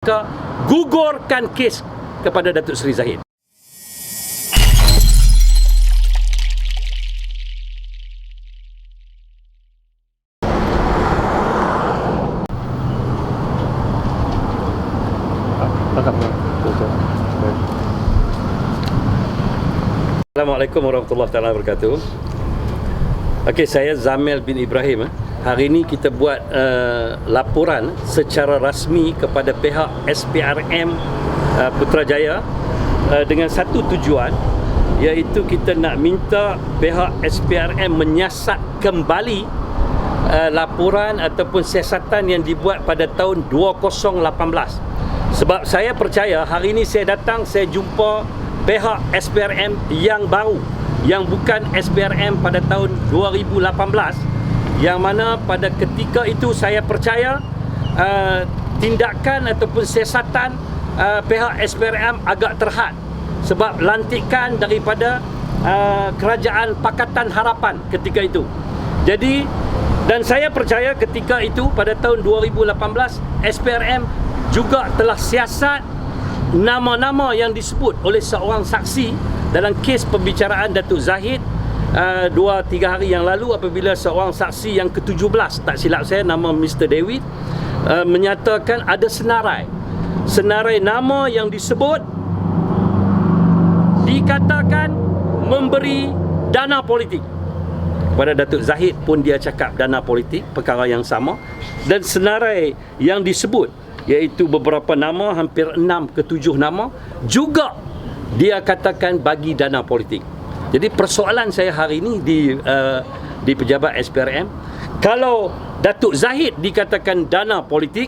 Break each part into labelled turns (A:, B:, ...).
A: maka gugurkan kes kepada Datuk Seri Zahid. Assalamualaikum warahmatullahi wabarakatuh. Okey, saya Zamil bin Ibrahim. Hari ini kita buat laporan secara rasmi kepada pihak SPRM Putrajaya dengan satu tujuan, iaitu kita nak minta pihak SPRM menyiasat kembali laporan ataupun siasatan yang dibuat pada tahun 2018. Sebab saya percaya hari ini saya datang, saya jumpa pihak SPRM yang baru, yang bukan SPRM pada tahun 2018, yang mana pada ketika itu saya percaya tindakan ataupun siasatan pihak SPRM agak terhad sebab lantikan daripada Kerajaan Pakatan Harapan ketika itu. Jadi, dan saya percaya ketika itu pada tahun 2018 SPRM juga telah siasat nama-nama yang disebut oleh seorang saksi dalam kes pembicaraan Datuk Zahid 2-3 hari yang lalu, apabila seorang saksi yang ke-17, tak silap saya, nama Mr. David, menyatakan ada senarai nama yang disebut dikatakan memberi dana politik kepada Datuk Zahid. Pun dia cakap dana politik, perkara yang sama. Dan senarai yang disebut, iaitu beberapa nama, hampir 6 ke 7 nama, juga dia katakan bagi dana politik. Jadi persoalan saya hari ini di pejabat SPRM, kalau Datuk Zahid dikatakan dana politik,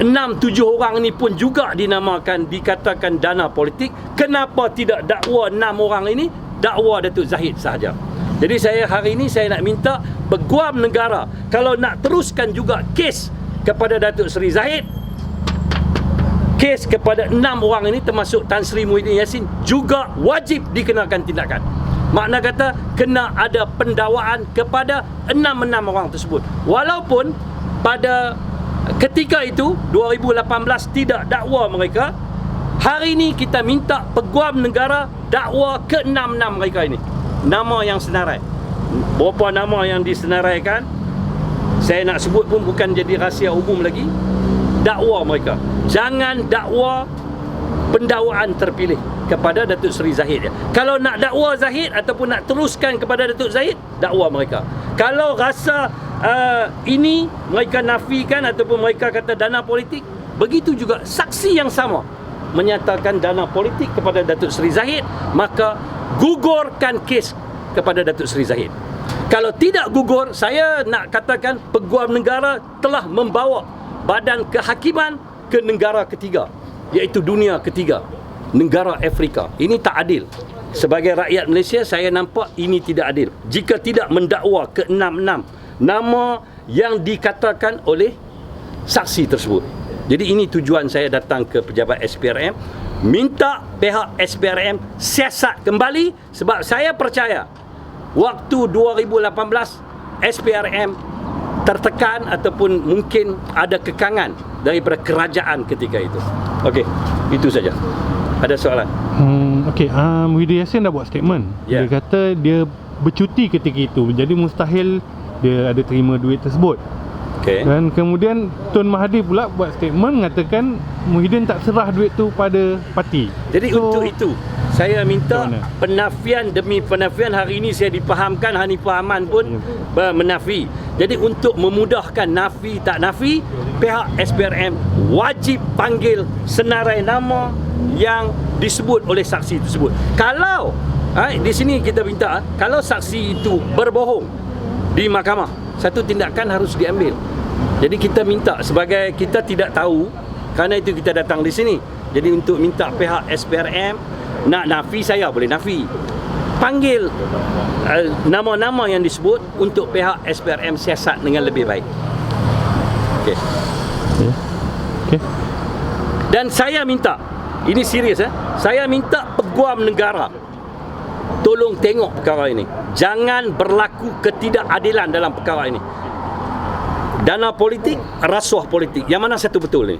A: 6-7 orang ini pun juga dikatakan dana politik, kenapa tidak dakwa 6 orang ini, dakwa Datuk Zahid sahaja? Jadi saya hari ini saya nak minta Peguam Negara, kalau nak teruskan juga kes kepada Datuk Seri Zahid, kes kepada 6 orang ini termasuk Tan Sri Muhyiddin Yassin juga wajib dikenakan tindakan. Makna kata kena ada pendakwaan kepada 6 orang tersebut. Walaupun pada ketika itu 2018 tidak dakwa mereka, hari ini kita minta Peguam Negara dakwa ke-6 mereka ini. Nama yang senarai. Berapa nama yang disenaraikan saya nak sebut pun bukan jadi rahsia umum lagi. Dakwa mereka, jangan dakwa pendakwaan terpilih kepada Datuk Seri Zahid. Kalau nak dakwa Zahid ataupun nak teruskan kepada Datuk Zahid, dakwa mereka. Kalau rasa ini mereka nafikan ataupun mereka kata dana politik, begitu juga saksi yang sama menyatakan dana politik kepada Datuk Seri Zahid, maka gugurkan kes kepada Datuk Seri Zahid. Kalau tidak gugur, saya nak katakan Peguam Negara telah membawa badan kehakiman ke negara ketiga, iaitu dunia ketiga, negara Afrika. Ini tak adil. Sebagai rakyat Malaysia, saya nampak ini tidak adil jika tidak mendakwa ke-6 nama yang dikatakan oleh saksi tersebut. Jadi ini tujuan saya datang ke pejabat SPRM, minta pihak SPRM siasat kembali, sebab saya percaya waktu 2018 SPRM tertekan ataupun mungkin ada kekangan daripada kerajaan ketika itu. Okey, itu saja. Ada soalan?
B: Okey, Muhyiddin Yassin dah buat statement. Dia kata dia bercuti ketika itu, jadi mustahil dia ada terima duit tersebut.
A: Okey.
B: Dan kemudian Tun Mahathir pula buat statement mengatakan Muhyiddin tak serah duit tu pada parti.
A: Jadi untuk itu saya minta penafian demi penafian. Hari ini saya dipahamkan, Hanifah Aman pun menafi. Jadi untuk memudahkan nafi tak nafi, pihak SPRM wajib panggil senarai nama yang disebut oleh saksi tersebut. Kalau di sini kita minta, kalau saksi itu berbohong di mahkamah, satu tindakan harus diambil. Jadi kita minta, sebagai kita tidak tahu, kerana itu kita datang di sini. Jadi untuk minta pihak SPRM nak nafi, saya boleh nafi, panggil nama-nama yang disebut untuk pihak SPRM siasat dengan lebih baik. Okey.
B: Okey.
A: Dan saya minta, ini serius saya minta Peguam Negara tolong tengok perkara ini. Jangan berlaku ketidakadilan dalam perkara ini. Dana politik, rasuah politik, yang mana satu betul ni?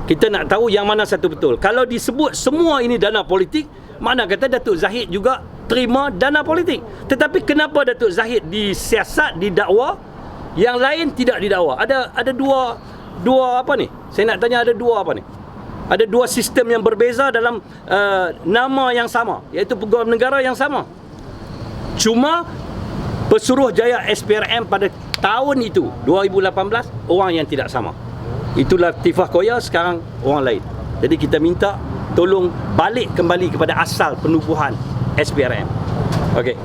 A: Kita nak tahu yang mana satu betul. Kalau disebut semua ini dana politik, mana kata Datuk Zahid juga terima dana politik. Tetapi kenapa Datuk Zahid disiasat, didakwa, yang lain tidak didakwa? Ada dua apa ni? Saya nak tanya, ada dua apa ni? Ada dua sistem yang berbeza dalam nama yang sama, iaitu pegawai negara yang sama. Cuma Pesuruhjaya SPRM pada tahun itu 2018 orang yang tidak sama. Itulah Latifah Koya, sekarang orang lain. Jadi kita minta tolong balik kembali kepada asal penubuhan SPRM. Okey.